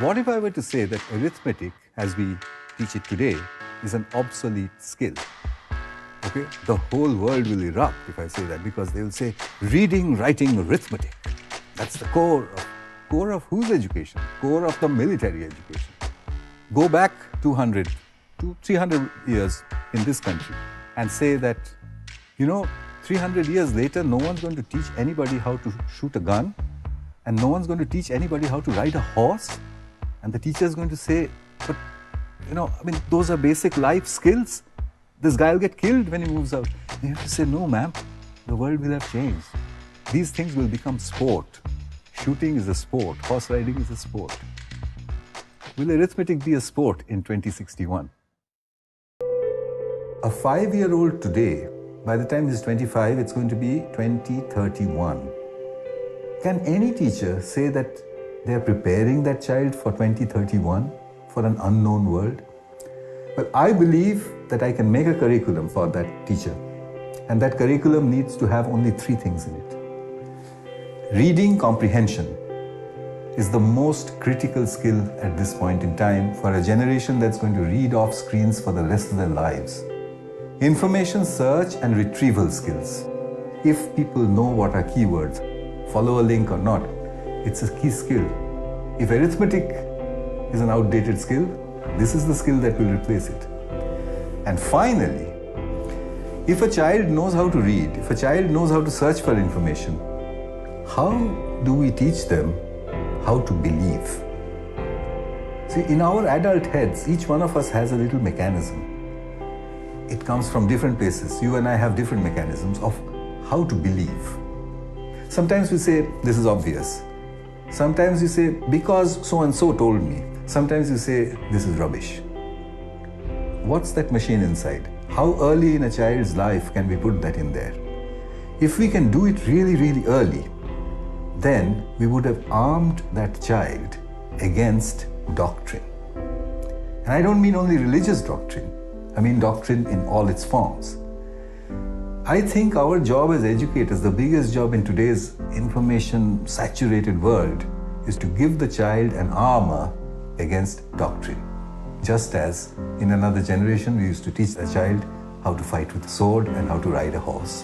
What if I were to say that arithmetic, as we teach it today, is an obsolete skill? Okay, the whole world will erupt if I say that, because they will say reading, writing, arithmetic. That's the core of whose education? Core of the military education. Go back 200 to 300 years in this country and say that, 300 years later, no one's going to teach anybody how to shoot a gun, and no one's going to teach anybody how to ride a horse. And the teacher is going to say, but, those are basic life skills. This guy will get killed when he moves out. And you have to say, no, ma'am, the world will have changed. These things will become sport. Shooting is a sport. Horse riding is a sport. Will arithmetic be a sport in 2061? A 5-year-old today, by the time he's 25, it's going to be 2031. Can any teacher say that they're preparing that child for 2031, for an unknown world? Well, I believe that I can make a curriculum for that teacher. And that curriculum needs to have only 3 things in it. Reading comprehension is the most critical skill at this point in time for a generation that's going to read off screens for the rest of their lives. Information search and retrieval skills. If people know what are keywords, follow a link or not, it's a key skill. If arithmetic is an outdated skill, this is the skill that will replace it. And finally, if a child knows how to read, if a child knows how to search for information, how do we teach them how to believe? See, in our adult heads, each one of us has a little mechanism. It comes from different places. You and I have different mechanisms of how to believe. Sometimes we say, this is obvious. Sometimes you say, because so-and-so told me. Sometimes you say, this is rubbish. What's that machine inside? How early in a child's life can we put that in there? If we can do it really, really early, then we would have armed that child against doctrine. And I don't mean only religious doctrine. I mean doctrine in all its forms. I think our job as educators, the biggest job in today's information-saturated world, is to give the child an armor against doctrine. Just as in another generation, we used to teach a child how to fight with a sword and how to ride a horse.